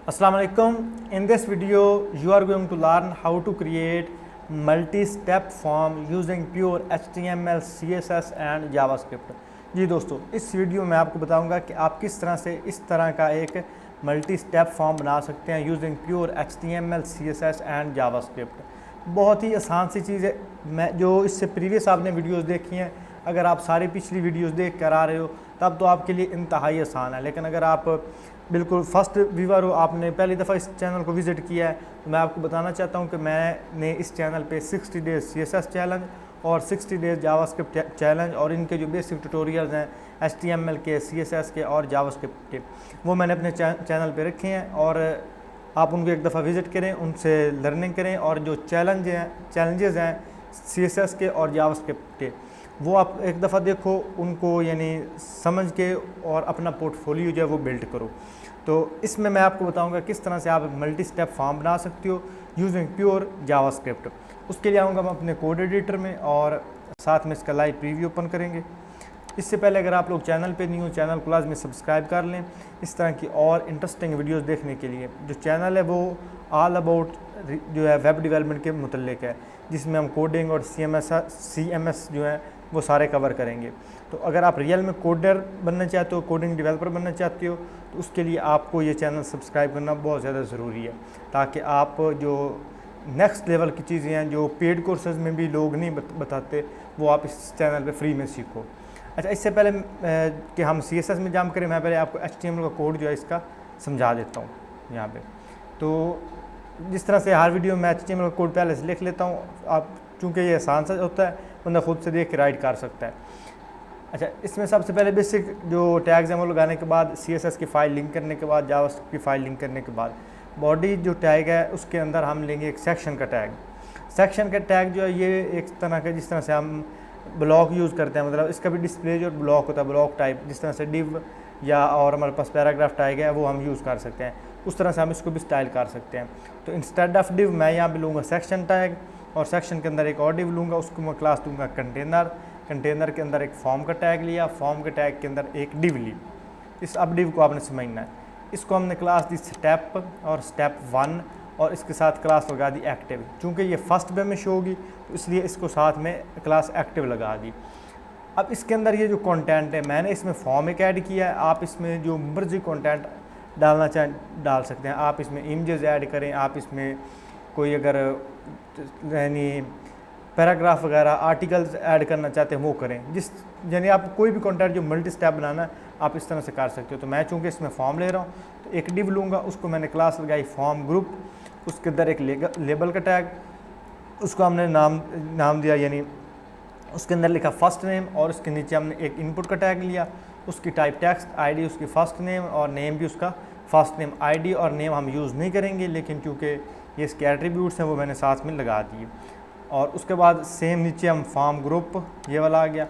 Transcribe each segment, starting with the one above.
Assalamu alaikum. In this video you are going to learn how to create multi-step form using pure HTML, CSS and JavaScript। जी दोस्तों, इस video में आपको बताऊंगा कि आप किस तरह से इस तरह का एक मल्टी स्टेप फॉर्म बना सकते हैं using pure HTML, CSS and JavaScript. बहुत ही आसान सी चीज़ है। मैं जो इससे प्रीवियस आपने वीडियोस देखी हैं, अगर आप सारी पिछली वीडियोस देख कर आ रहे हो तब तो आपके लिए इंतहाई आसान है। लेकिन अगर आप बिल्कुल फर्स्ट व्यूवर हो, आपने पहली दफ़ा इस चैनल को विज़िट किया है, तो मैं आपको बताना चाहता हूं कि मैंने इस चैनल पे 60 डेज़ CSS चैलेंज और 60 डेज़ जावास्क्रिप्ट चैलेंज और इनके जो बेसिक ट्यूटोरियल्स हैं HTML के, CSS के और जावास्क्रिप्ट के, वो मैंने अपने चैनल पे रखे हैं। और आप उनको एक दफ़ा विज़िट करें, उनसे लर्निंग करें और जो चैलेंजेस हैं CSS के और जावास्क्रिप्ट के, वो आप एक दफ़ा देखो, उनको यानी समझ के और अपना पोर्टफोलियो जो है वो बिल्ड करो। तो इसमें मैं आपको बताऊंगा किस तरह से आप मल्टी स्टेप फॉर्म बना सकते हो यूजिंग प्योर जावास्क्रिप्ट। उसके लिए आऊँगा मैं अपने कोड एडिटर में और साथ में इसका लाइव प्रीव्यू ओपन करेंगे। इससे पहले अगर आप लोग चैनल पे नहीं हो, चैनल को लाजमी सब्सक्राइब कर लें इस तरह की और इंटरेस्टिंग वीडियोस देखने के लिए। जो चैनल है वो ऑल अबाउट जो है वेब डेवलपमेंट के मुतल्लिक है, जिसमें हम कोडिंग और CMS जो है वो सारे कवर करेंगे। तो अगर आप रियल में कोडर बनना चाहते हो, कोडिंग डेवलपर बनना चाहते हो, तो उसके लिए आपको ये चैनल सब्सक्राइब करना बहुत ज़्यादा ज़रूरी है, ताकि आप जो नेक्स्ट लेवल की चीज़ें हैं जो पेड कोर्सेज में भी लोग नहीं बताते, वो आप इस चैनल पे फ्री में सीखो। अच्छा, इससे पहले कि हम CSS में जंप करें, मैं पहले आपको HTML का कोड जो है इसका समझा देता हूँ यहाँ पे। तो जिस तरह से हर वीडियो में HTML का कोड पहले से लिख लेता हूँ, आप चूँकि ये आसान सा होता है, बंदा खुद से देख के राइट कर सकता है। अच्छा, इसमें सबसे पहले बेसिक जो टैग्स हैं वो लगाने के बाद, CSS की फ़ाइल लिंक करने के बाद, जावास्क्रिप्ट की फ़ाइल लिंक करने के बाद, बॉडी जो टैग है उसके अंदर हम लेंगे एक सेक्शन का टैग। सेक्शन का टैग जो है ये एक तरह का, जिस तरह से हम ब्लॉक यूज़ करते हैं, मतलब इसका भी डिस्प्ले जो ब्लॉक होता है, ब्लॉक टाइप, जिस तरह से डिव या और हमारे पास पैराग्राफ टैग है वो हम यूज़ कर सकते हैं, उस तरह से हम इसको भी स्टाइल कर सकते हैं। तो इंस्टेड ऑफ डिव मैं यहाँ पे लूँगा सेक्शन टैग, और सेक्शन के अंदर एक और डिव लूँगा, उसको मैं क्लास दूँगा कंटेनर। कंटेनर के अंदर एक फॉर्म का टैग लिया, फॉर्म के टैग के अंदर एक डिव ली। इस अब डिव को आपने समझना है। इसको हमने क्लास दी स्टेप और स्टेप 1, और इसके साथ क्लास लगा दी एक्टिव। चूँकि ये फर्स्ट वे में शो होगी तो इसलिए इसको साथ में क्लास एक्टिव लगा दी। अब इसके अंदर ये जो कंटेंट है, मैंने इसमें फॉर्म एक ऐड किया है, आप इसमें जो मर्जी कंटेंट डालना चाहें डाल सकते हैं। आप इसमें इमेजेस ऐड करें, आप इसमें कोई अगर यानी पैराग्राफ वगैरह आर्टिकल्स ऐड करना चाहते हैं वो करें, जिस यानी आप कोई भी कंटेंट जो मल्टी स्टेप बनाना है आप इस तरह से कर सकते हो। तो मैं चूँकि इसमें फॉर्म ले रहा हूँ तो एक डिव लूँगा, उसको मैंने क्लास लगाई फॉर्म ग्रुप, उसके अंदर एक लेबल का टैग, उसको हमने नाम दिया, यानी उसके अंदर लिखा फर्स्ट नेम, और उसके नीचे हमने एक इनपुट का टैग लिया, उसकी टाइप टेक्स्ट, ID उसकी फर्स्ट नेम और नेम भी उसका फर्स्ट नेम। ID और नेम हम यूज़ नहीं करेंगे, लेकिन क्योंकि ये इसके एट्रीब्यूट्स हैं वो मैंने साथ में लगा दिए। और उसके बाद सेम नीचे हम फॉर्म ग्रुप ये वाला आ गया,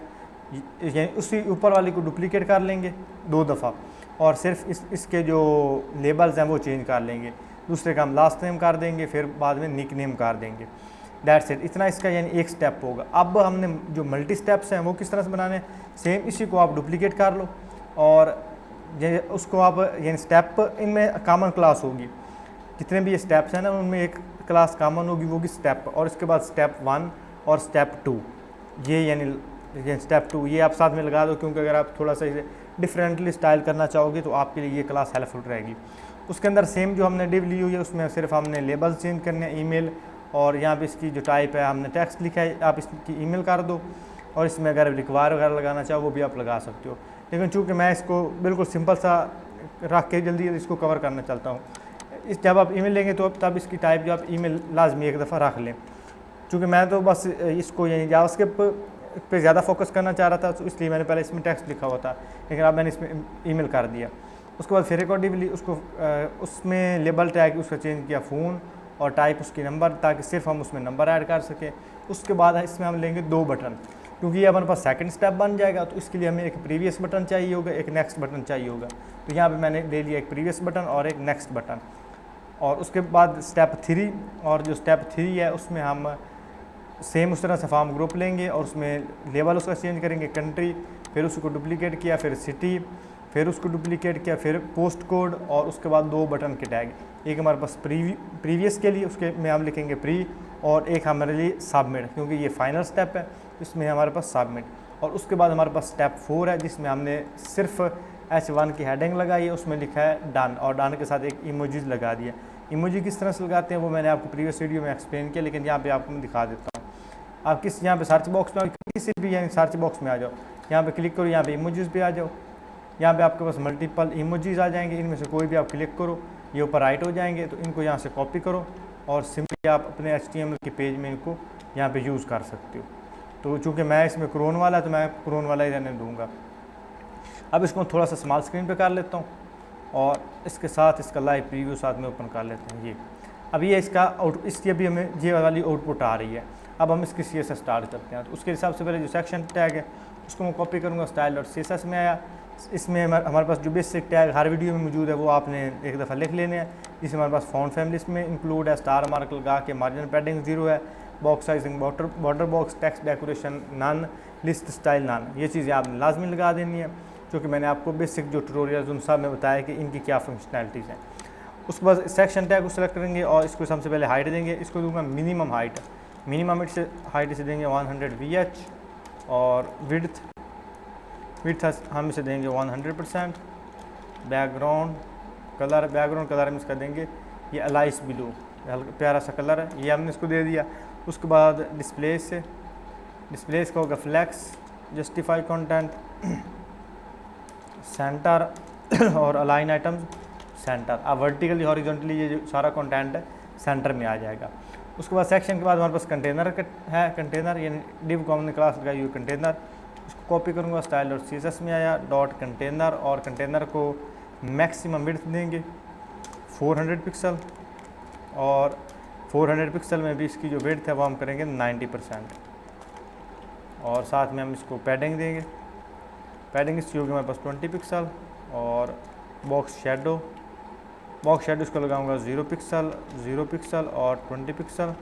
यानी उसी ऊपर वाली को डुप्लीकेट कर लेंगे 2 दफ़ा, और सिर्फ इसके जो लेबल्स हैं वो चेंज कर लेंगे। दूसरे का हम लास्ट नेम कर देंगे, फिर बाद में निक नेम कर देंगे। दैट्स इट, इतना इसका यानी एक स्टेप होगा। अब हमने जो मल्टी स्टेप्स हैं वो किस तरह से बनाने हैं, सेम इसी को आप डुप्लीकेट कर लो और ये उसको आप यानी स्टेप, इनमें कॉमन क्लास होगी, जितने भी ये स्टेप्स हैं ना उनमें एक क्लास कॉमन होगी, वो भी स्टेप, और इसके बाद स्टेप 1 और स्टेप 2, ये यानी स्टेप 2 ये आप साथ में लगा दो, क्योंकि अगर आप थोड़ा सा इसे डिफरेंटली स्टाइल करना चाहोगे तो आपके लिए ये क्लास हेल्पफुल रहेगी। उसके अंदर सेम जो हमने डिव ली हुई है उसमें सिर्फ हमने लेबल्स चेंज करने हैं, ईमेल, और यहाँ पे इसकी जो टाइप है हमने टेक्स्ट लिखा है, आप इसकी ईमेल कर दो, और इसमें अगर रिक्वायर वगैरह लगाना चाहो वो भी आप लगा सकते हो। लेकिन चूँकि मैं इसको बिल्कुल सिंपल सा रख के जल्दी इसको कवर करना चाहता हूँ, जब आप ईमेल लेंगे तो तब इसकी टाइप जो आप ईमेल लाजमी एक दफ़ा रख लें। चूँकि मैं तो बस इसको यानी जावास्क्रिप्ट पे ज़्यादा फोकस करना चाह रहा था, तो इसलिए मैंने पहले इसमें टेक्स्ट लिखा हुआ था, लेकिन अब मैंने इसमें ईमेल कर दिया। उसके बाद फिर एक और डिव ली, उसको उसमें लेबल टैग उसका चेंज किया फ़ोन, और टाइप उसकी नंबर, ताकि सिर्फ हम उसमें नंबर ऐड कर सकें। उसके बाद इसमें हम लेंगे 2 बटन, क्योंकि ये हमारे पास सेकंड स्टेप बन जाएगा, तो इसके लिए हमें एक प्रीवियस बटन चाहिए होगा, एक नेक्स्ट बटन चाहिए होगा। तो यहाँ पे मैंने ले लिया एक प्रीवियस बटन और एक नेक्स्ट बटन। और उसके बाद स्टेप 3, और जो स्टेप 3 है उसमें हम सेम उस तरह से फॉर्म ग्रुप लेंगे और उसमें लेबल उसका चेंज करेंगे कंट्री, फिर उसको डुप्लीकेट किया, फिर सिटी, फिर उसको डुप्लीकेट किया, फिर पोस्ट कोड और उसके बाद 2 बटन के टैग, एक हमारे पास प्रीवियस के लिए, उसके में हम लिखेंगे प्री, और एक हमारे लिए सबमिट, क्योंकि ये फाइनल स्टेप है इसमें हमारे पास सबमिट। और उसके बाद हमारे पास स्टेप 4 है जिसमें हमने सिर्फ H1 की हेडिंग लगाई है, उसमें लिखा है डन, और डन के साथ एक इमोजीज लगा दिया। इमोजी किस तरह से लगाते हैं वो मैंने आपको प्रीवियस वीडियो में एक्सप्लेन किया, लेकिन यहाँ पे आपको मैं दिखा देता हूँ। आप यहाँ पे सर्च बॉक्स में किसी भी यानी सर्च बॉक्स में आ जाओ, यहाँ पे क्लिक करो, यहाँ पे इमोजीज पे आ जाओ, यहाँ पे आपके पास मल्टीपल इमोजीज आ जाएंगे, इनमें से कोई भी आप क्लिक करो, ये ऊपर राइट हो जाएंगे, तो इनको यहाँ से कॉपी करो और सिंपली आप अपने HTML के पेज में इनको यहाँ पे यूज़ कर सकते हो। तो चूँकि मैं इसमें क्रोन वाला है तो मैं क्रोन वाला ही रहने दूँगा। अब इसको थोड़ा सा स्मॉल स्क्रीन पे कर लेता हूँ और इसके साथ इसका लाइव प्रीव्यू साथ में ओपन कर लेते हैं। ये अब ये इसका इसकी अभी हमें ये वाली आउटपुट आ रही है। अब हम इसकी CSS स्टार्ट करते हैं। तो उसके हिसाब से पहले जो सेक्शन टैग है उसको मैं कॉपी करूँगा, style.css में आया। इसमें हमारे पास जो बेसिक टैग हर वीडियो में मौजूद है वो आपने एक दफ़ा लिख लेने हैं। जिसमें हमारे पास फ़ॉन्ट फैमिली इसमें इंक्लूड है, स्टार मार्क लगा के, मार्जिन पैडिंग 0 है, box sizing border box, text decoration none, list style none, ये चीज़ें आपने लाजमी लगा देनी है, क्योंकि मैंने आपको बेसिक जो ट्यूटोरियल्स उन सब में बताया कि इनकी क्या फंक्शनैलिटीज़ हैं। उसके बाद सेक्शन टैग को सेलेक्ट करेंगे और इसको सबसे पहले हाइट देंगे। इसको दूंगा मिनिमम हाइट, हाइट इसे देंगे 100 VH, और विड्थ हम इसे देंगे 100%। बैकग्राउंड कलर हम इसका देंगे ये अलाइस ब्लू, प्यारा सा कलर है, ये हमने इसको दे दिया। उसके बाद डिस्प्ले इसका होगा फ्लैक्स, जस्टिफाई कंटेंट, सेंटर और अलाइन आइटम्स सेंटर। अब वर्टिकली हॉरिजॉन्टली ये जो सारा कंटेंट है सेंटर में आ जाएगा। उसके बाद सेक्शन के बाद हमारे पास कंटेनर है, कंटेनर यानी डिव कॉमन क्लास लगाई हुई कंटेनर, उसको कॉपी करूँगा, style.css में आया डॉट कंटेनर, और कंटेनर को मैक्सिमम विड्थ देंगे 400 पिक्सल, और 400 पिक्सल में भी इसकी जो विड्थ है वो हम करेंगे 90%, और साथ में हम इसको पैडिंग देंगे। पैडिंग इसकी होगी हमारे पास 20 पिक्सल, और बॉक्स शेडो इसको लगाऊंगा 0 पिक्सल और 20 पिक्सल।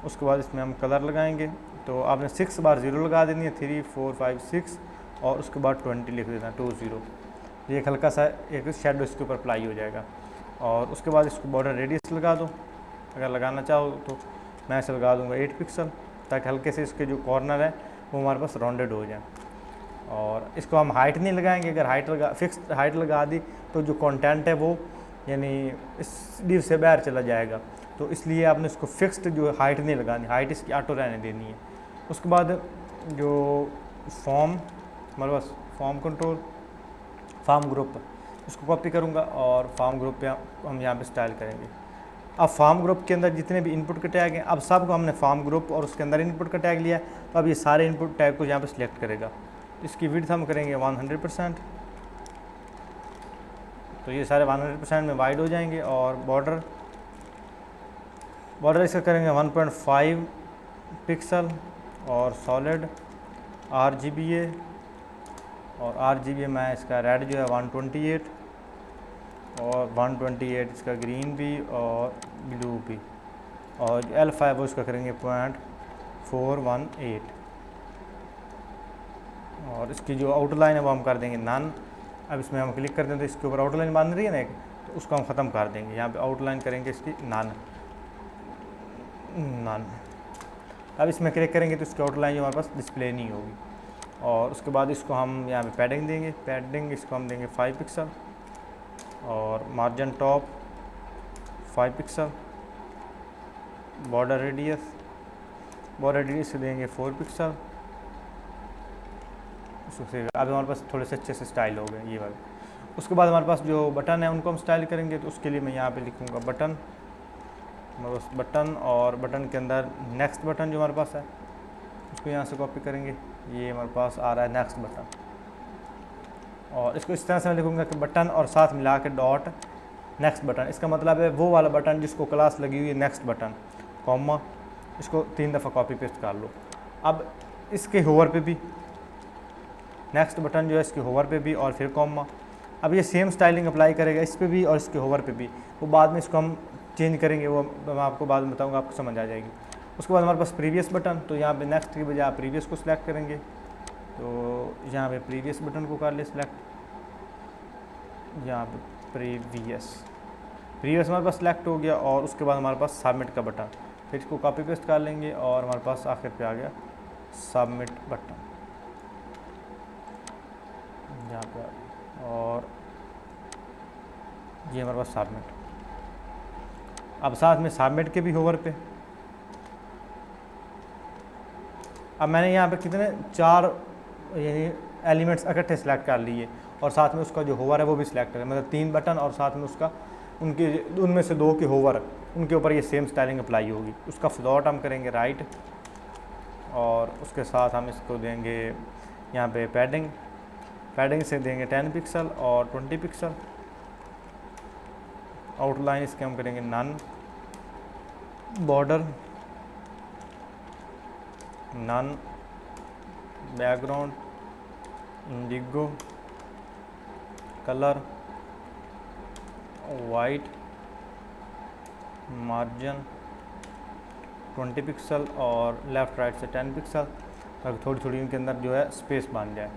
उसके बाद इसमें हम कलर लगाएंगे, तो आपने 6 बार 0 लगा देनी है, 3 4 5 6, और उसके बाद 20 लिख देना 20। ये एक हल्का सा एक शेडो इसके ऊपर अप्लाई हो जाएगा। और उसके बाद इसको बॉर्डर रेडियस लगा दो, अगर लगाना चाहो तो मैं इसे लगा दूंगा 8 पिक्सल, ताकि हल्के से इसके जो कॉर्नर है वो हमारे पास राउंडेड हो जाए। और इसको हम हाइट नहीं लगाएंगे, अगर फिक्स हाइट लगा दी तो जो कंटेंट है वो यानी इस डिव से बाहर चला जाएगा, तो इसलिए आपने इसको फिक्स्ड जो हाइट नहीं लगानी, हाइट इसकी ऑटो रहने देनी है। उसके बाद जो फॉर्म हमारे पास फॉर्म ग्रुप, इसको कॉपी करूँगा और फॉर्म ग्रुप पे हम यहाँ पे स्टाइल करेंगे। अब फॉर्म ग्रुप के अंदर जितने भी इनपुट के टैग हैं, अब सबको हमने फॉर्म ग्रुप और उसके अंदर इनपुट का टैग लिया, तो अब ये सारे इनपुट टैग को यहाँ पे सिलेक्ट करेगा। इसकी विड्थ हम करेंगे 100%, तो ये सारे 100% में वाइड हो जाएंगे। और बॉर्डर इसका करेंगे 1.5 पिक्सल, और सॉलिड RGBA, और RGBA में इसका रेड जो है 128, और 128 इसका ग्रीन भी और ब्लू भी, और L5 वो इसका करेंगे 0.418, और इसकी जो आउटलाइन है वो हम कर देंगे नन। अब इसमें हम क्लिक कर दें तो इसके ऊपर आउटलाइन बन रही है ना एक, तो उसको हम ख़त्म कर देंगे। यहाँ पे आउटलाइन करेंगे इसकी नन। अब इसमें क्लिक करेंगे तो इसकी आउटलाइन जो हमारे पास डिस्प्ले नहीं होगी। और उसके बाद इसको हम यहाँ पे पैडिंग देंगे, इसको हम देंगे 5 पिक्सल, और margin top 5 pixel, border radius देंगे 4 पिक्सल। अब हमारे पास थोड़े से अच्छे से स्टाइल हो गए ये वाले। उसके बाद हमारे पास जो बटन है उनको हम स्टाइल करेंगे, तो उसके लिए मैं यहाँ पे लिखूँगा बटन, और बटन के अंदर नेक्स्ट बटन जो हमारे पास है उसको यहाँ से कॉपी करेंगे, ये हमारे पास आ रहा है नेक्स्ट बटन, और इसको इस तरह से मैं लिखूँगा कि बटन और साथ मिला के डॉट नेक्स्ट बटन। इसका मतलब है वो वाला बटन जिसको क्लास लगी हुई है नेक्स्ट बटन, कॉमा, इसको 3 दफ़ा कॉपी पेस्ट कर लो। अब इसके होवर पे भी नेक्स्ट बटन जो है इसके होवर पे भी, और फिर कॉमा। अब ये सेम स्टाइलिंग अप्लाई करेगा इस पे भी और इसके होवर पे भी, वो बाद में इसको हम चेंज करेंगे, वो मैं आपको बाद में बताऊंगा, आपको समझ आ जाएगी। उसके बाद हमारे पास प्रीवियस बटन, तो यहाँ पे नेक्स्ट की बजाय प्रीवियस को सिलेक्ट करेंगे, तो यहाँ पे प्रीवियस बटन को कर ले सिलेक्ट। यहाँ पे प्रीवियस हमारे पास सिलेक्ट हो गया, और उसके बाद हमारे पास सबमिट का बटन, फिर इसको कॉपी पेस्ट कर लेंगे और हमारे पास आखिर पे आ गया सबमिट बटन यहाँ पे, और ये हमारे पास सबमिट। अब साथ में सबमिट के भी होवर पे, अब मैंने यहाँ पे कितने 4 यानी एलिमेंट्स इकट्ठे सेलेक्ट कर लिए, और साथ में उसका जो होवर है वो भी सिलेक्ट करें, मतलब 3 बटन और साथ में उसका उनमें से 2 के होवर, उनके ऊपर ये सेम स्टाइलिंग अप्लाई होगी। उसका फ्लॉट हम करेंगे राइट, और उसके साथ हम इसको देंगे यहाँ पे पैडिंग से देंगे 10 पिक्सल और 20 पिक्सल। आउटलाइन इसके हम करेंगे none, border none, background indigo, colour white, margin 20 pixel और लेफ़्ट राइट से 10 पिक्सल, ताकि थोड़ी इनके अंदर जो है स्पेस बन जाए।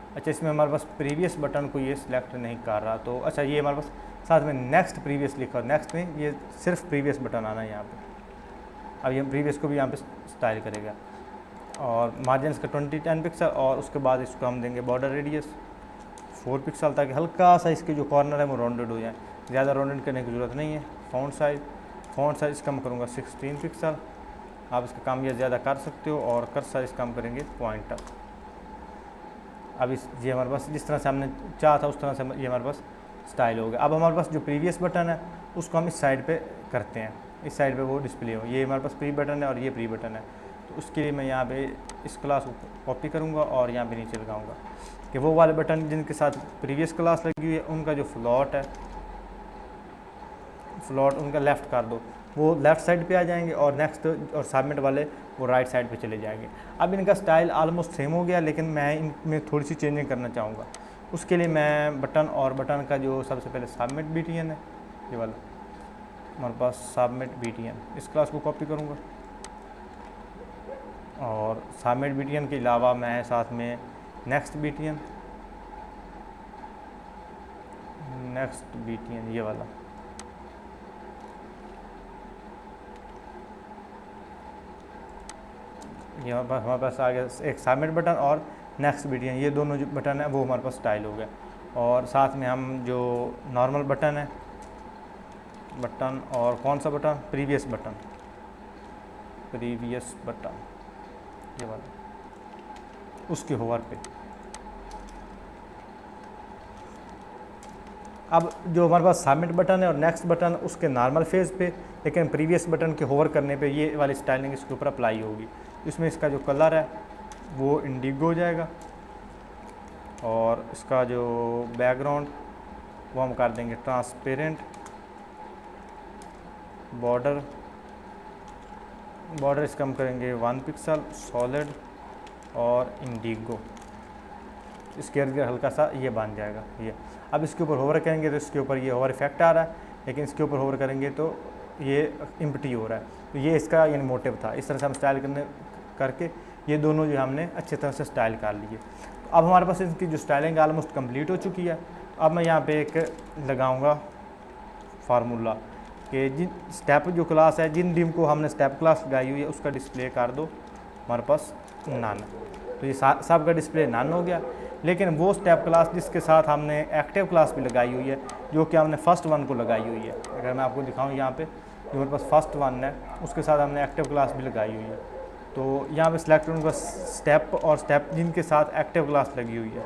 अच्छा, इसमें हमारे पास प्रीवियस बटन को ये सिलेक्ट नहीं कर रहा, तो अच्छा ये हमारे पास साथ में नेक्स्ट प्रीवियस लिखा, नेक्स्ट नहीं, ये सिर्फ प्रीवियस बटन आना है यहाँ पे। अब ये प्रीवियस को भी यहाँ पे स्टाइल करेगा, और मार्जिन का 10 पिक्सल, और उसके बाद इसको हम देंगे बॉर्डर रेडियस 4 पिक्सल, ताकि हल्का सा इसके जो कॉर्नर है वो राउंडेड हो जाए, ज़्यादा राउंडेड करने की ज़रूरत नहीं है। फ़ॉन्ट साइज़ इसका मैं करूँगा 16 पिक्सल, आप इसका काम ये ज़्यादा कर सकते हो, और कर्सर इसका हम करेंगे पॉइंटर। अब ये हमारे पास जिस तरह से हमने चाहा था उस तरह से ये हमारे पास स्टाइल हो गया। अब हमारे पास जो प्रीवियस बटन है उसको हम इस साइड पे करते हैं, इस साइड पे वो डिस्प्ले हो, ये हमारे पास प्री बटन है और ये प्री बटन है, तो उसके लिए मैं यहाँ पे इस क्लास को कॉपी करूँगा और यहाँ पे नीचे लगाऊँगा कि वो वाले बटन जिनके साथ प्रीवियस क्लास लगी हुई है उनका जो फ्लॉट है, फ्लॉट उनका लेफ़्ट कर दो, वो लेफ़्ट साइड पे आ जाएंगे, और नेक्स्ट और सबमिट वाले वो राइट साइड पे चले जाएंगे। अब इनका स्टाइल ऑलमोस्ट सेम हो गया, लेकिन मैं इनमें थोड़ी सी चेंजिंग करना चाहूँगा। उसके लिए मैं बटन का जो सबसे पहले सबमिट BTN है, ये वाला हमारे पास सबमिट BTN, इस क्लास को कॉपी करूँगा, और सबमिट BTN के अलावा मैं साथ में नेक्स्ट BTN ये वाला, ये हमारे पास आ गया एक सबमिट बटन और नेक्स्ट BTN, ये दोनों जो बटन है वो हमारे पास स्टाइल हो गया। और साथ में हम जो नॉर्मल बटन है और कौन सा बटन, प्रीवियस बटन ये वाला, उसके होवर पे। अब जो हमारे पास सबमिट बटन है और नेक्स्ट बटन उसके नॉर्मल फेज़ पे, लेकिन प्रीवियस बटन के होवर करने पे ये वाली स्टाइलिंग इसके ऊपर अप्लाई होगी। इसमें इसका जो कलर है वो इंडिगो हो जाएगा, और इसका जो बैकग्राउंड वो हम कर देंगे ट्रांसपेरेंट, बॉर्डर इसका हम करेंगे 1 पिक्सल, सॉलिड और इंडिगो, इसके इर्द गिर्द हल्का सा ये बन जाएगा ये। अब इसके ऊपर होवर करेंगे तो इसके ऊपर ये होवर इफेक्ट आ रहा है, लेकिन इसके ऊपर होवर करेंगे तो ये एम्प्टी हो रहा है, तो ये इसका यानी मोटिव था। इस तरह से हम स्टाइल करके ये दोनों जो हमने अच्छे तरह से स्टाइल कर लिए। तो अब हमारे पास इसकी जो स्टाइलिंग ऑलमोस्ट कंप्लीट हो चुकी है। अब मैं यहाँ पे एक लगाऊंगा फार्मूला कि जिन स्टेप जो क्लास है, जिन डिम को हमने स्टेप क्लास लगाई हुई है उसका डिस्प्ले कर दो हमारे पास नन, तो ये सब का डिस्प्ले नन हो गया। लेकिन वो स्टेप क्लास जिसके साथ हमने एक्टिव क्लास भी लगाई हुई है, जो कि हमने फर्स्ट वन को लगाई हुई है, अगर मैं आपको दिखाऊं यहाँ पे जो हमारे पास फर्स्ट वन है उसके साथ हमने एक्टिव क्लास भी लगाई हुई है, तो यहाँ पे सिलेक्ट उनका स्टेप और स्टेप जिनके साथ एक्टिव क्लास लगी हुई है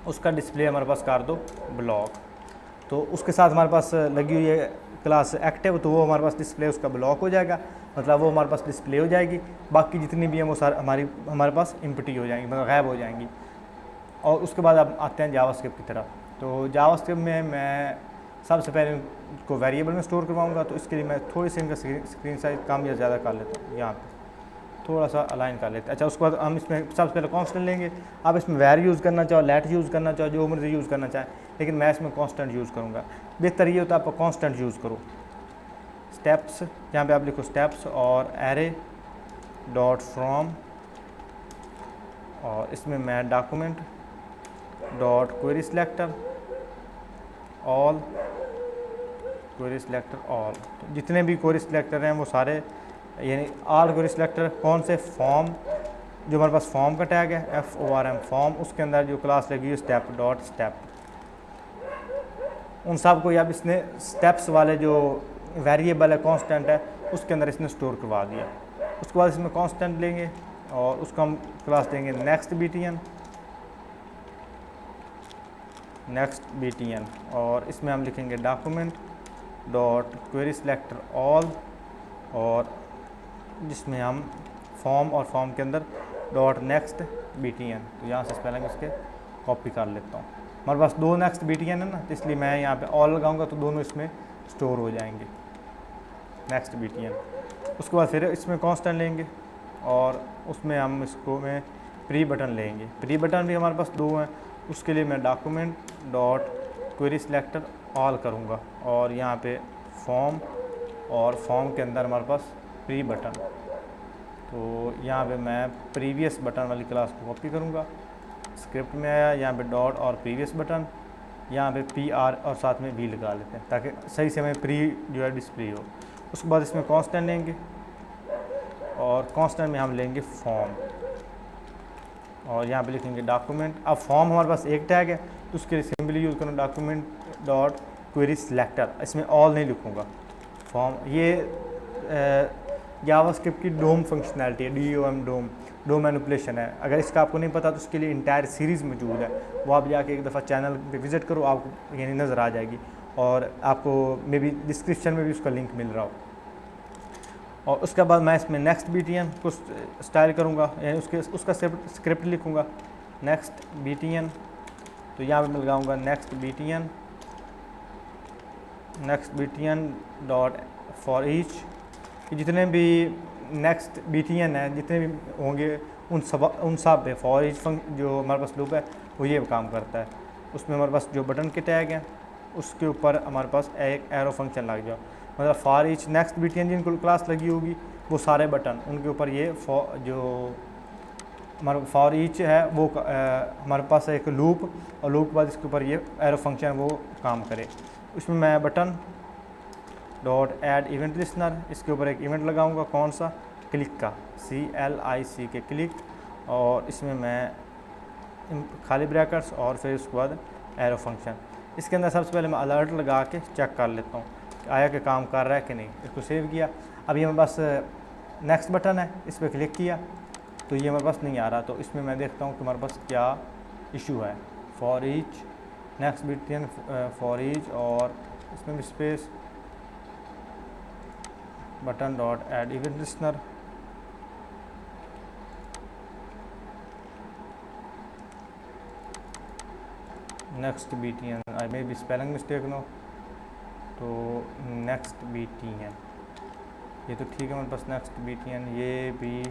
उसका डिस्प्ले हमारे पास कर दो ब्लॉक। तो उसके साथ हमारे पास लगी हुई है क्लास एक्टिव, तो वो हमारे पास डिस्प्ले उसका ब्लॉक हो जाएगा, मतलब वो हमारे पास डिस्प्ले हो जाएगी। बाकी जितनी भी हैं वो सारी हमारे पास एम्प्टी हो जाएंगी, मतलब गायब हो जाएंगी। और उसके बाद अब आते हैं जावास्क्रिप्ट की तरफ। तो जावास्क्रिप्ट में मैं सबसे पहले को वेरिएबल में स्टोर करवाऊँगा, तो इसके लिए मैं थोड़ी सी इनका स्क्रीन साइज कम या ज़्यादा कर लेता हूँ, यहाँ पर थोड़ा सा अलाइन कर लेते हैं। अच्छा, उसके बाद हम इसमें सबसे पहले कांस्टेंट लेंगे। आप इसमें वैर यूज़ करना चाहो, लेट यूज़ करना चाहो, जो मर्जी यूज़ करना चाहें, लेकिन मैं इसमें कांस्टेंट यूज़ करूँगा। बेहतर ये होता है आप कांस्टेंट यूज़ करो। स्टेप्स, यहाँ पे आप लिखो स्टेप्स और एरे डॉट फ्रॉम, और इसमें मैं document dot query selector all query selector all, तो जितने भी क्वेरी सिलेक्टर हैं वो सारे, यानी ऑल क्वेरी सिलेक्टर कौन से, फॉर्म, जो हमारे पास फॉर्म का टैग है FORM फॉर्म, उसके अंदर जो क्लास लगी है स्टेप डॉट स्टेप, उन सब को अब इसने स्टेप्स वाले जो वेरिएबल है कांस्टेंट है उसके अंदर इसने स्टोर करवा दिया। उसके बाद इसमें कांस्टेंट लेंगे और उसको हम क्लास देंगे नेक्स्ट BTN, और इसमें हम लिखेंगे document dot query selector all, और जिसमें हम फॉर्म और फॉर्म के अंदर डॉट नेक्स्ट BTN, तो यहाँ से स्पेलिंग इसके कॉपी कर लेता हूँ। हमारे पास दो नेक्स्ट BTN है ना, तो इसलिए मैं यहाँ पे ऑल लगाऊंगा तो दोनों इसमें स्टोर हो जाएंगे, नेक्स्ट BTN। उसके बाद फिर इसमें कांस्टेंट लेंगे और उसमें हम इसको में प्री बटन लेंगे। प्री बटन भी हमारे पास दो हैं, उसके लिए मैं document dot query selector all करूँगा और यहाँ पे फॉर्म, और फॉर्म के अंदर हमारे पास प्री बटन, तो यहाँ पे मैं प्रीवियस बटन वाली क्लास को कॉपी करूँगा, स्क्रिप्ट में आया, यहाँ पे डॉट और प्रीवियस बटन, यहाँ पे PR और साथ में भी लगा लेते हैं ताकि सही से हमें प्री जो है डिस्प्ले हो। उसके बाद इसमें कांस्टेंट लेंगे और कांस्टेंट में हम लेंगे फॉर्म, और यहाँ पे लिखेंगे डॉक्यूमेंट। अब फॉर्म हमारे पास एक टैग है तो उसके लिए सिंपली यूज़ करूँ डॉक्यूमेंट डॉट क्वेरी सिलेक्टर, इसमें ऑल नहीं लिखूँगा। फॉर्म ये जावास्क्रिप्ट की डोम फंक्शनैलिटी है, डोम मैनिपुलेशन है। अगर इसका आपको नहीं पता तो उसके लिए इंटायर सीरीज़ मौजूद है, वो आप जाके एक दफ़ा चैनल पे विज़िट करो, आपको यानी नज़र आ जाएगी, और आपको मे बी डिस्क्रिप्शन में भी उसका लिंक मिल रहा हो। और उसके बाद मैं इसमें नेक्स्ट BTN को स्टाइल करूँगा, यानी उसका स्क्रिप्ट लिखूँगा नेक्स्ट BTN, तो यहाँ पे मैं लगाऊँगा next BTN dot for each, जितने भी नेक्स्ट BTN है जितने भी होंगे उन सब पे फॉर ईच जो हमारे पास लूप है वो ये काम करता है। उसमें हमारे पास जो बटन के टैग हैं उसके ऊपर हमारे पास एक एरो फंक्शन लग जाओ, मतलब फॉर ईच नेक्स्ट BTN जिनको क्लास लगी होगी वो सारे बटन उनके ऊपर ये जो हमारा फॉर ईच है वो हमारे पास एक लूप, और लूप के बाद इसके ऊपर ये एरो फंक्शन वो काम करे। उसमें मैं button dot add event listener, इसके ऊपर एक इवेंट लगाऊंगा, कौन सा, क्लिक का, CLIC के क्लिक, और इसमें मैं खाली ब्रैकेट्स और फिर उसके बाद एरो फंक्शन। इसके अंदर सबसे पहले मैं अलर्ट लगा के चेक कर लेता हूँ आया कि काम कर रहा है कि नहीं। इसको सेव किया, अभी हमारे पास नेक्स्ट बटन है, इस पर क्लिक किया तो ये हमारे पास नहीं आ रहा, तो इसमें मैं देखता हूँ कि हमारे पास क्या इशू है। For each next BTN for each, और इसमें भी space button dot add event listener, next BTN, I may be spelling mistake no, तो नेक्स्ट BTN ये तो ठीक है हमारे पास नेक्स्ट BTN, ये भी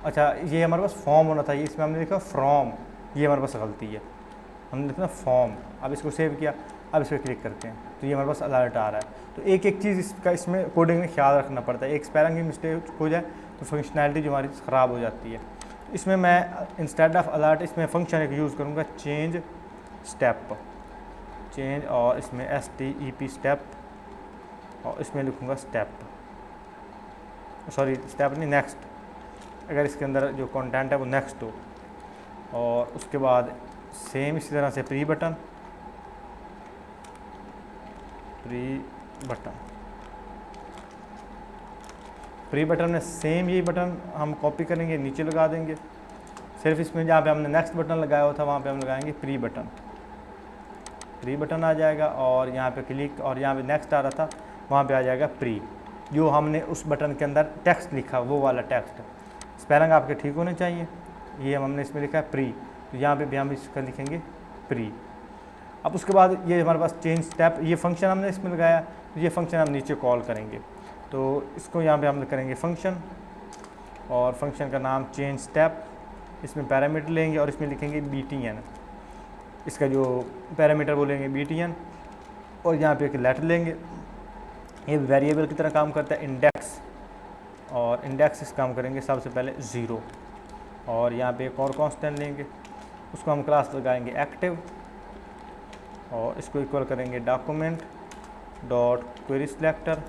अच्छा, ये हमारे पास फॉर्म होना था, ये इसमें हमने लिखा फ्रॉम, ये हमारे पास गलती है, हमने लिखा फॉर्म। अब इसको सेव किया, अब इस पर क्लिक करते हैं तो ये हमारे पास अलर्ट आ रहा है। तो एक एक चीज़ इसका इसमें कोडिंग में ख्याल रखना पड़ता है, एक स्पेलिंग की मिस्टेक हो जाए तो फंक्शनैलिटी जो हमारी ख़राब हो जाती है। इसमें मैं इंस्टेड ऑफ अलर्ट इसमें फंक्शन एक यूज़ करूँगा चेंज स्टेप, चेंज, और इसमें STEP स्टेप, और इसमें लिखूँगा स्टेप, सॉरी स्टेप नहीं नेक्स्ट, अगर इसके अंदर जो कंटेंट है वो नेक्स्ट हो। और उसके बाद सेम इसी तरह से प्री बटन में सेम यही बटन हम कॉपी करेंगे, नीचे लगा देंगे, सिर्फ इसमें जहाँ पे हमने नेक्स्ट बटन लगाया हुआ था वहाँ पे हम लगाएंगे प्री बटन आ जाएगा, और यहाँ पे क्लिक, और यहाँ पे नेक्स्ट आ रहा था वहाँ पे आ जाएगा प्री, जो हमने उस बटन के अंदर टेक्स्ट लिखा वो वाला टेक्स्ट। स्पेलिंग आपके ठीक होने चाहिए, ये हमने इसमें लिखा है प्री, तो यहाँ पे भी हम इसका लिखेंगे प्री। अब उसके बाद ये हमारे पास चेंज स्टेप, ये फंक्शन हमने इसमें लगाया, तो ये फंक्शन हम नीचे कॉल करेंगे, तो इसको यहाँ पे हम करेंगे फंक्शन, और फंक्शन का नाम चेंज स्टेप, इसमें पैरामीटर लेंगे और इसमें लिखेंगे BTN, इसका जो पैरामीटर बोलेंगे BTN, और यहाँ पे एक लेटर लेंगे, ये वेरिएबल की तरह काम करता है इंडेक्स, और इंडेक्स इस काम करेंगे सबसे पहले 0, और यहाँ पे एक और कांस्टेंट लेंगे, उसको हम क्लास लगाएंगे एक्टिव, और इसको इक्वल करेंगे डॉक्यूमेंट डॉट क्वेरी सिलेक्टर,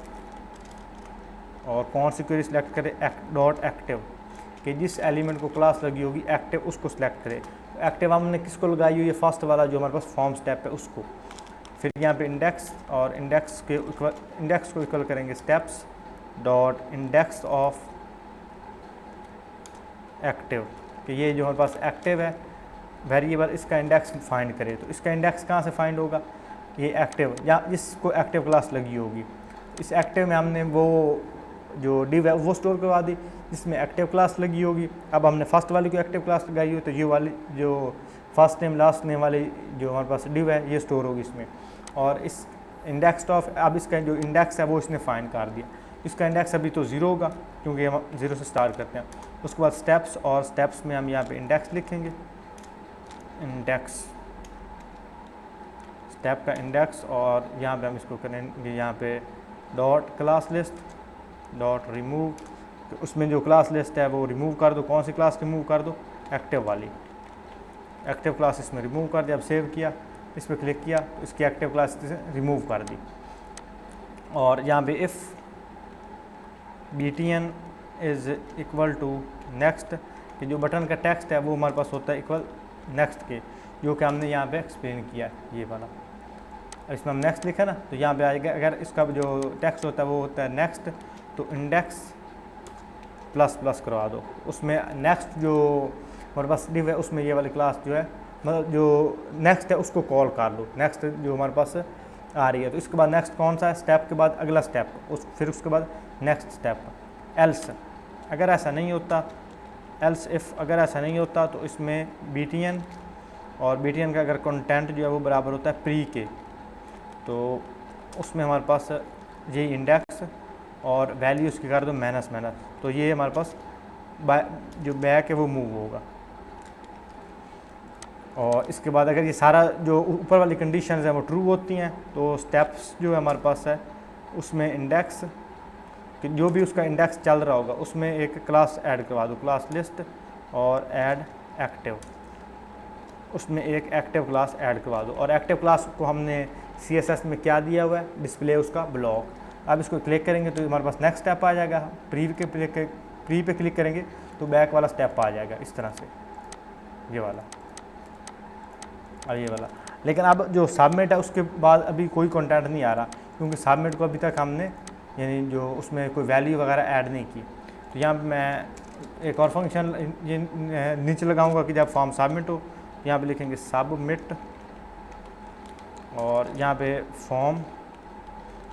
और कौन सी क्वेरी सिलेक्ट करें, डॉट एक्टिव, कि जिस एलिमेंट को क्लास लगी होगी एक्टिव उसको सिलेक्ट करें। एक्टिव हमने किसको लगाई हुई है, फर्स्ट वाला जो हमारे पास फॉर्म स्टेप है उसको। फिर यहाँ पे इंडेक्स, और इंडेक्स को इक्वल करेंगे steps dot index of active, कि ये जो हमारे पास एक्टिव है वेरिएबल, इसका इंडेक्स फाइंड करें। तो इसका इंडेक्स कहाँ से फाइंड होगा, ये एक्टिव या जिसको एक्टिव क्लास लगी होगी। इस एक्टिव में हमने वो जो डिव है वो स्टोर करवा दी जिसमें एक्टिव क्लास लगी होगी। अब हमने फर्स्ट वाली को एक्टिव क्लास लगाई हो तो ये वाली जो फर्स्ट नेम लास्ट नेम वाली जो हमारे पास डिव है ये स्टोर होगी इसमें। और इस इंडेक्स ऑफ, अब इसका जो इंडेक्स है वो इसने फाइंड कर दिया। इसका इंडेक्स अभी तो 0 होगा क्योंकि हम 0 से स्टार्ट करते हैं। उसके बाद स्टेप्स, और स्टेप्स में हम यहाँ पे इंडेक्स लिखेंगे, इंडेक्स स्टेप का इंडेक्स, और यहाँ पे हम इसको करेंगे यहाँ पे dot class list dot remove, तो उसमें जो क्लास लिस्ट है वो रिमूव कर दो। कौन सी क्लास रिमूव कर दो, एक्टिव वाली, एक्टिव क्लास इसमें रिमूव कर दिया। अब सेव किया, इस पर क्लिक किया तो इसकी एक्टिव क्लास रिमूव कर दी। और यहाँ पे if btn is equal to next, कि जो बटन का टेक्स्ट है वो हमारे पास होता है इक्वल नेक्स्ट के, जो कि हमने यहाँ पे एक्सप्लेन किया है ये वाला। इसमें हम नेक्स्ट लिखा ना तो यहाँ पे आएगा, अगर इसका जो टेक्स्ट होता है वो होता है नेक्स्ट, तो इंडेक्स प्लस प्लस करवा दो। उसमें नेक्स्ट जो हमारे पास डिव है उसमें ये वाली क्लास जो है, मतलब जो नेक्स्ट है उसको कॉल कर लो, नेक्स्ट जो हमारे पास आ रही है। तो इसके बाद नेक्स्ट कौन सा है, स्टेप के बाद अगला स्टेप, फिर उसके बाद नेक्स्ट स्टेप। एल्स अगर ऐसा नहीं होता, एल्स इफ़ अगर ऐसा नहीं होता तो इसमें btn, और btn का अगर कंटेंट जो है वो बराबर होता है प्री के, तो उसमें हमारे पास ये इंडेक्स और वैल्यू इसकी कर दो माइनस माइनस, तो ये हमारे पास जो बैक है वो मूव होगा। और इसके बाद अगर ये सारा जो ऊपर वाली कंडीशंस हैं वो ट्रू होती हैं तो स्टेप्स जो है हमारे पास है उसमें इंडेक्स, कि जो भी उसका इंडेक्स चल रहा होगा उसमें एक क्लास ऐड करवा दो, क्लास लिस्ट, और ऐड एक्टिव, उसमें एक एक्टिव क्लास ऐड करवा दो। और एक्टिव क्लास को हमने CSS में क्या दिया हुआ है, डिस्प्ले उसका ब्लॉक। अब इसको क्लिक करेंगे तो हमारे पास नेक्स्ट स्टेप आ जाएगा, प्री पे क्लिक करेंगे तो बैक वाला स्टेप आ जाएगा इस तरह से, ये वाला और ये वाला। लेकिन अब जो सबमिट है उसके बाद अभी कोई कंटेंट नहीं आ रहा, क्योंकि सबमिट को अभी तक हमने यानी जो उसमें कोई वैल्यू वगैरह ऐड नहीं की। तो यहाँ पे मैं एक और फंक्शन ये नीचे लगाऊंगा कि जब फॉर्म सबमिट हो, यहाँ पे लिखेंगे सबमिट, और यहाँ पे फॉर्म,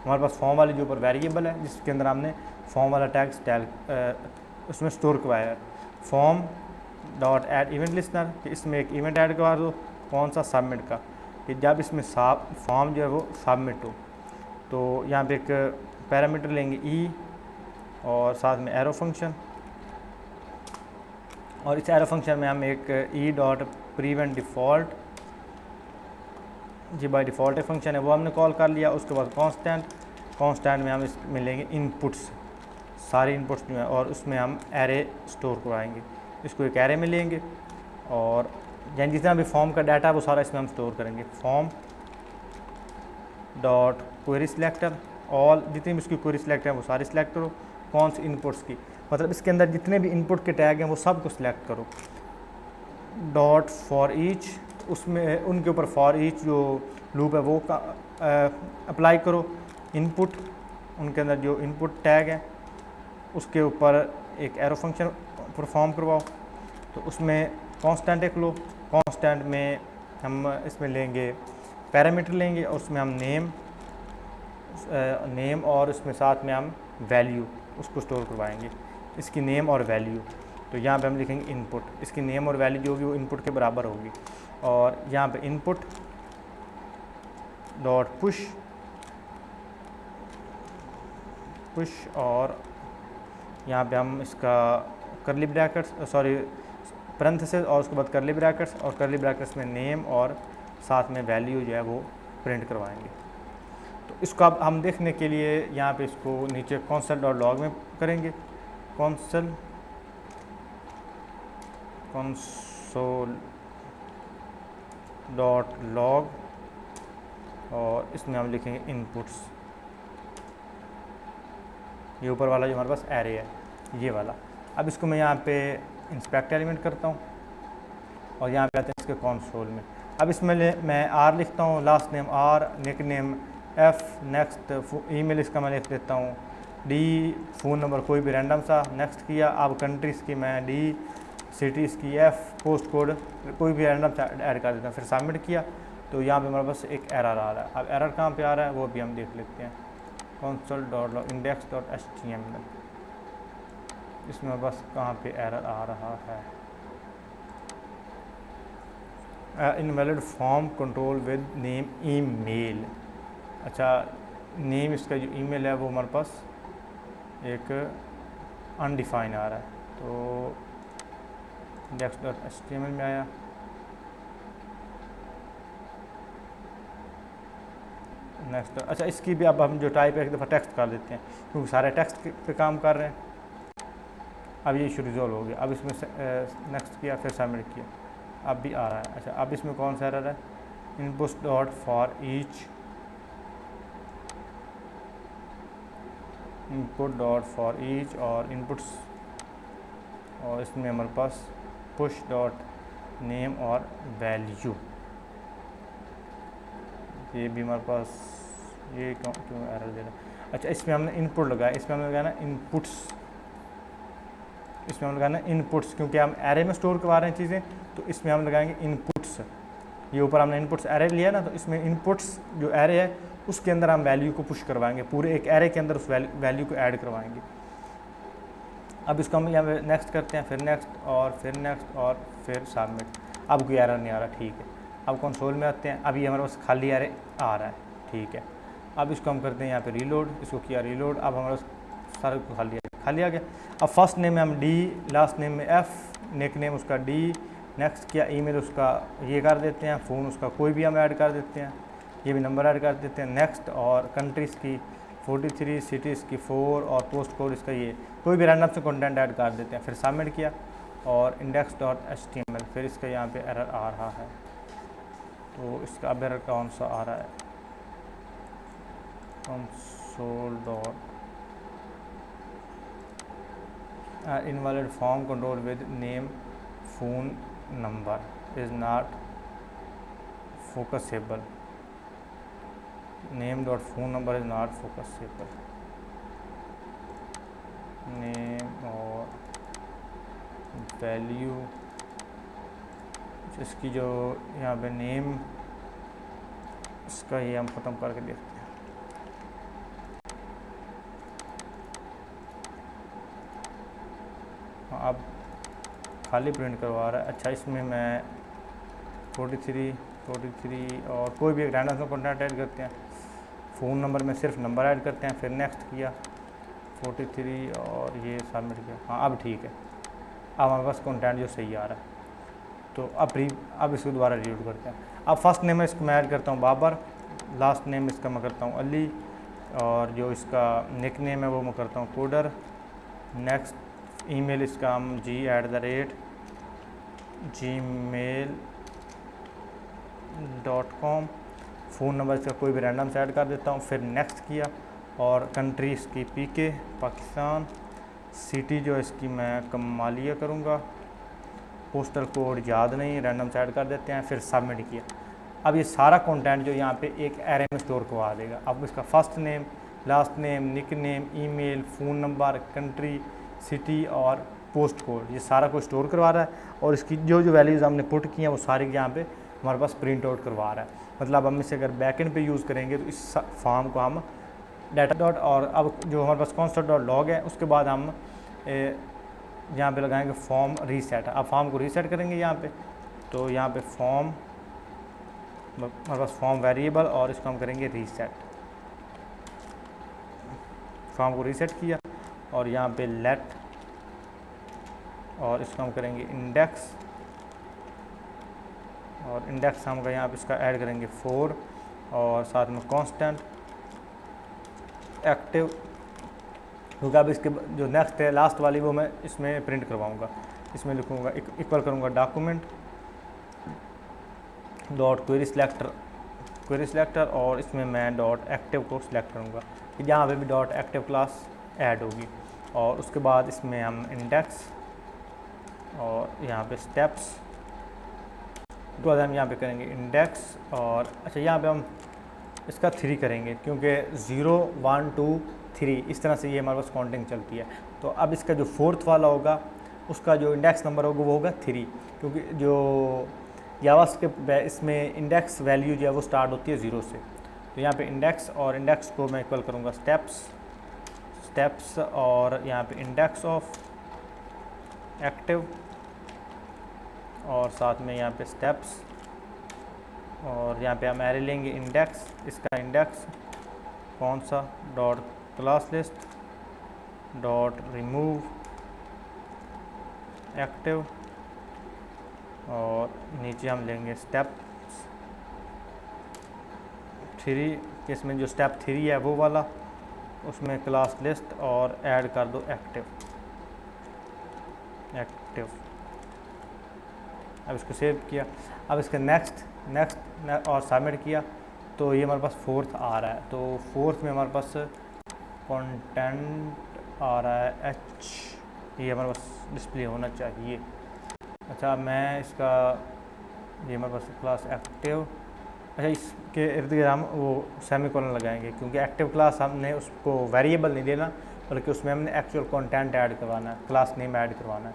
हमारे पास फॉर्म वाली जो ऊपर वेरिएबल है जिसके अंदर हमने फॉर्म वाला टैग उसमें स्टोर करवाया है, form dot add event listener, कि इसमें एक इवेंट ऐड करवा दो, कौन सा, सबमिट का, कि जब इसमें फॉर्म जो है वो सबमिट हो। तो यहाँ पे एक पैरामीटर लेंगे ई, और साथ में एरो फंक्शन, और इस एरो फंक्शन में हम एक ई डॉट प्रीवेंट डिफ़ॉल्ट, जी बाय डिफ़ॉल्ट एक फंक्शन है वो हमने कॉल कर लिया। उसके बाद कांस्टेंट में हम इसमें लेंगे इनपुट्स, सारे इनपुट्स जो हैं, और उसमें हम एरे स्टोर करवाएंगे, इसको एक एरे में लेंगे, और यानी जितना भी फॉर्म का डाटा वो सारा इसमें हम स्टोर करेंगे। Form dot query selector, all जितनी भी इसकी क्वेरी सिलेक्ट है वो सारी सिलेक्ट करो, कौन सी इनपुट्स की, मतलब इसके अंदर जितने भी इनपुट के टैग हैं वो सब को सिलेक्ट करो। डॉट फॉर ईच, उसमें उनके ऊपर फॉर ईच जो लूप है वो अप्लाई करो। इनपुट, उनके अंदर जो इनपुट टैग है उसके ऊपर एक एरो फंक्शन परफॉर्म करवाओ। तो उसमें कांस्टेंट एक लो, कांस्टेंट में हम इसमें लेंगे पैरामीटर लेंगे, और उसमें हम नेम और उसमें साथ में हम वैल्यू उसको स्टोर करवाएंगे, इसकी नेम और वैल्यू। तो यहाँ पे हम लिखेंगे इनपुट, इसकी नेम और वैल्यू जो होगी वो इनपुट के बराबर होगी। और यहाँ पे इनपुट डॉट पुश, और यहाँ पे हम इसका करली ब्रैकेट्स, सॉरी पैरेंथेसिस, और उसके बाद करली ब्रैकेट्स, और करली ब्रैकेट्स में नेम और साथ में वैल्यू जो है वो प्रिंट करवाएंगे। तो इसको अब हम देखने के लिए यहाँ पे इसको नीचे console डॉट लॉग में करेंगे, console डॉट लॉग, और इसमें हम लिखेंगे इनपुट्स। ये ऊपर वाला जो हमारे पास एरे है ये वाला। अब इसको मैं यहाँ पे इंस्पेक्ट एलिमेंट करता हूँ और यहाँ पे आते हैं इसके कंसोल में। अब इसमें मैं आर लिखता हूँ, last name R, nick name F, next email इसका मैं लिख देता हूँ डी, फ़ोन नंबर कोई भी रैंडम सा, नेक्स्ट किया। अब कंट्रीज़ की मैं डी, सिटीज़ की एफ, पोस्ट कोड कोई भी रैंडम सा ऐड कर देता हूँ, फिर सबमिट किया। तो यहाँ पे हमारे पास एक एरर आ रहा है। अब एरर कहाँ पे आ रहा है वो भी हम देख लेते हैं। console.log index.html, इसमें हमारे पास कहाँ पे एरर आ रहा है। Invalid form control with name email. अच्छा, नेम इसका जो ईमेल है वो हमारे पास एक अनडिफाइन आ रहा है। तो index.html में आया, नेक्स्ट। अच्छा, इसकी भी अब हम जो टाइप है एक दफ़ा टेक्स्ट कर देते हैं क्योंकि सारे टेक्स्ट पे काम कर रहे हैं। अब ये इशू रिजॉल्व हो गया। अब इसमें नेक्स्ट किया, फिर सबमिट किया, अब भी आ रहा है। अच्छा, अब इसमें कौन सा एरर है, inputs dot for each, input dot for each और इनपुट्स, और इसमें हमारे पास पुश डॉट नेम और वैल्यू। ये भी हमारे पास ये क्यों एरर दे रहा है। अच्छा, इसमें हमने इनपुट लगाया, इसमें हमने लगाया ना इनपुट्स, इसमें हम लगाना इनपुट्स क्योंकि हम एरे में स्टोर करवा रहे हैं चीज़ें, तो इसमें हम लगाएंगे इनपुट्स। ये ऊपर हमने इनपुट्स एरे लिया ना, तो इसमें इनपुट्स जो एरे है उसके अंदर हम वैल्यू को पुश करवाएंगे, पूरे एक एरे के अंदर उस वैल्यू को ऐड करवाएंगे। अब इसको हम यहाँ पे नेक्स्ट करते हैं, फिर नेक्स्ट और फिर नेक्स्ट और फिर सबमिट। अब कोई एरर नहीं आ रहा, ठीक है। अब कंसोल में आते हैं, अब ये हमारे पास खाली एरे आ रहा है, ठीक है। अब इसको हम करते हैं यहाँ पे रीलोड, इसको किया रीलोड, अब हमारे पास सारे को खाली आ गया। अब फर्स्ट नेम में हम डी, लास्ट नेम में एफ़, निक नेम उसका डी, नेक्स्ट किया, ईमेल उसका ये कर देते हैं, फ़ोन उसका कोई भी हम ऐड कर देते हैं, ये भी नंबर ऐड कर देते हैं, नेक्स्ट। और कंट्रीज़ की 43, सिटीज़ की 4 और पोस्ट कोड इसका ये कोई भी रैंडम से कंटेंट ऐड कर देते हैं, फिर सबमिट किया। और index.html, फिर इसका यहाँ पे एरर आ रहा है। तो इसका अब एरर कौन सा आ रहा है, console. Invalid form control with name phone number is not focusable. Name dot phone number is not focusable. Name और वैल्यू, इसकी जो यहाँ पे नेम इसका ये हम ख़त्म करके देखते हैं। अब खाली प्रिंट करवा रहा है। अच्छा, इसमें मैं 43 और कोई भी एक रैंडम सा कंटेंट ऐड करते हैं, फ़ोन नंबर में सिर्फ नंबर ऐड करते हैं, फिर नेक्स्ट किया 43 और ये सबमिट किया। हाँ, अब ठीक है, अब हमारे पास कंटेंट जो सही आ रहा है। तो अब इसको दोबारा रीलोड करते हैं। अब फर्स्ट नेम है इसको मैं ऐड करता हूँ बाबर, लास्ट नेम इसका मैं करता हूँ अली, और जो इसका निक नेम है वो मैं करता हूँ कोडर। नेक्स्ट, ईमेल इसका हम g@gmail.com, फ़ोन नंबर इसका कोई भी रैंडम से ऐड कर देता हूँ, फिर नेक्स्ट किया। और कंट्री इसकी पीके पाकिस्तान, सिटी जो इसकी मैं कमालिया करूँगा, पोस्टल कोड याद नहीं, रैंडम से ऐड कर देते हैं, फिर सबमिट किया। अब ये सारा कंटेंट जो यहाँ पे एक एरे में स्टोर करवा देगा। अब इसका first name, last name, nick name, email, phone number, country, city और पोस्ट कोड, ये सारा कुछ स्टोर करवा रहा है। और इसकी जो वैल्यूज़ हमने पुट की हैं वो सारी यहाँ पे हमारे पास प्रिंट आउट करवा रहा है। मतलब हम इसे अगर बैकएंड पे यूज़ करेंगे तो इस फॉर्म को हम डाटा डॉट, और अब जो हमारे पास console.log है उसके बाद हम यहाँ पे लगाएंगे फॉर्म रीसेट। अब फॉर्म को रीसेट करेंगे यहाँ पे, तो यहाँ पे फॉर्म, हमारे पास फॉर्म वेरिएबल, और इसको हम करेंगे रीसेट। फॉर्म को रीसेट किया और यहाँ पे लेट, और इसको हम करेंगे इंडेक्स, और इंडेक्स हम यहाँ पे इसका ऐड करेंगे 4 और साथ में कांस्टेंट एक्टिव, क्योंकि अब इसके जो नेक्स्ट है लास्ट वाली वो मैं इसमें प्रिंट करवाऊँगा। इसमें लिखूँगा इक्वल करूँगा document dot query selector query selector, और इसमें मैं डॉट एक्टिव को सिलेक्ट करूँगा कि यहाँ पे भी डॉट एक्टिव क्लास ऐड होगी। और उसके बाद इसमें हम इंडेक्स और यहाँ पे स्टेप्स, उसके बाद हम यहाँ पे करेंगे इंडेक्स, और अच्छा यहाँ पे हम इसका 3 करेंगे क्योंकि 0 1 2 3 इस तरह से ये हमारे पास काउंटिंग चलती है। तो अब इसका जो 4th वाला होगा उसका जो इंडेक्स नंबर होगा वो होगा 3, क्योंकि जो जावास्क्रिप्ट इसमें इंडेक्स वैल्यू जो है वो स्टार्ट होती है 0 से। तो यहाँ पे इंडेक्स, और इंडेक्स को मैं इक्वल करूँगा स्टेप्स, और यहाँ पे इंडेक्स ऑफ एक्टिव, और साथ में यहाँ पे स्टेप्स, और यहाँ पे हम एरे लेंगे इंडेक्स, इसका इंडेक्स कौन सा, dot class list dot remove active, और नीचे हम लेंगे स्टेप्स 3, इसमें जो स्टेप 3 है वो वाला, उसमें क्लास लिस्ट और ऐड कर दो एक्टिव। अब इसको सेव किया, अब इसका नेक्स्ट और सबमिट किया, तो ये हमारे पास 4th आ रहा है। तो 4th में हमारे पास कंटेंट आ रहा है H, ये हमारे पास डिस्प्ले होना चाहिए। अच्छा मैं इसका, ये हमारे पास क्लास एक्टिव, अच्छा इसके इर्द गिर्द हम वो सेमीकोलन लगाएंगे क्योंकि एक्टिव क्लास हमने उसको वेरिएबल नहीं देना, बल्कि उसमें हमने एक्चुअल कंटेंट ऐड करवाना है, क्लास नेम ऐड करवाना है।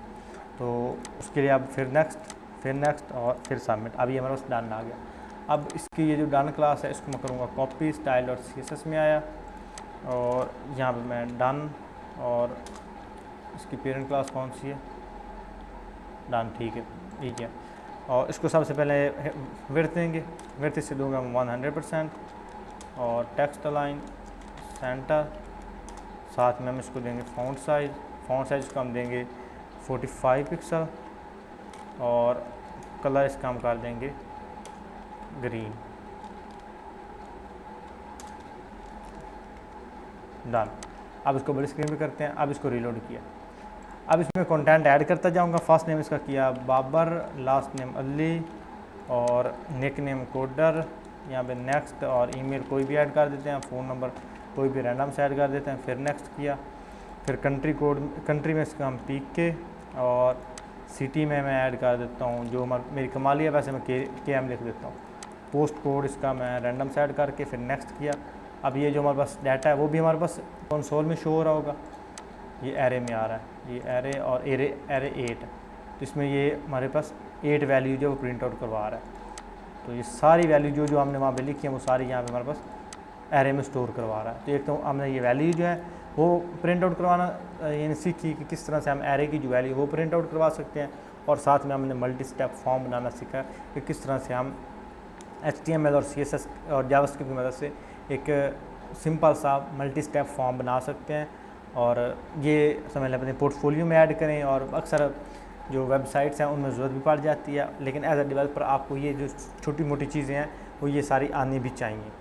तो उसके लिए अब फिर नेक्स्ट और फिर सबमिट। अब ये हमारे पास डन आ गया। अब इसकी ये जो डन क्लास है इसको मैं करूँगा कॉपी, स्टाइल और CSS में आया, और यहाँ पे मैं डन, और इसकी पेरेंट क्लास कौन सी है, डन, ठीक है। और इसको सबसे पहले विड्थ देंगे, विड्थ से दूंगा 100%, और टेक्स्ट अलाइन सेंटर, साथ में हम इसको देंगे फ़ॉन्ट साइज़ को हम देंगे 45 पिक्सल, और कलर इसका हम कर देंगे ग्रीन, डन। अब इसको बड़ी स्क्रीन पे करते हैं। अब इसको रीलोड किया, अब इसमें कंटेंट ऐड करता जाऊंगा। फर्स्ट नेम इसका किया बाबर, लास्ट नेम अली, और निक नेम कोडर, यहाँ पे नेक्स्ट, और ईमेल कोई भी ऐड कर देते हैं, फ़ोन नंबर कोई भी रैंडम से ऐड कर देते हैं। फिर नेक्स्ट किया, फिर कंट्री कोड, कंट्री में इसका हम PK, और सिटी में मैं ऐड कर देता हूँ जो मेरी कमाली है, वैसे मैं KM लिख देता हूँ। पोस्ट कोड इसका मैं रैंडम से ऐड करके फिर नेक्स्ट किया। अब ये जो हमारे पास डाटा है वो भी हमारे पास कंसोल में शो हो रहा होगा, ये एरे में आ रहा है, ये एरे, और एरे 8, तो इसमें ये हमारे पास 8 वैल्यू जो प्रिंट आउट करवा रहा है। तो ये सारी वैल्यू जो हमने वहाँ पे लिखी है वो सारी यहाँ पे हमारे पास एरे में स्टोर करवा रहा है। तो एक तो हमने ये वैल्यू जो है वो प्रिंट आउट करवाना यानी सीखी कि किस तरह से हम एरे की जो वैल्यू वो प्रिंट आउट करवा सकते हैं, और साथ में हमने मल्टी स्टेप फॉर्म बनाना सीखा कि किस तरह से हम HTML और CSS और जावास्क्रिप्ट की मदद से एक सिंपल सा मल्टी स्टेप फॉर्म बना सकते हैं, और ये समझ लें अपने पोर्टफोलियो में ऐड करें। और अक्सर जो वेबसाइट्स हैं उनमें ज़रूरत भी पड़ जाती है, लेकिन एज अ डेवलपर आपको ये जो छोटी मोटी चीज़ें हैं वो ये सारी आनी भी चाहिए।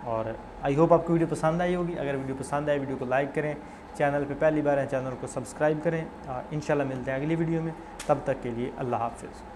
और आई होप आपको वीडियो पसंद आई होगी। अगर वीडियो पसंद आए वीडियो को लाइक करें, चैनल पे पहली बार है चैनल को सब्सक्राइब करें। इंशाल्लाह मिलते हैं अगली वीडियो में, तब तक के लिए अल्लाह हाफ़िज़।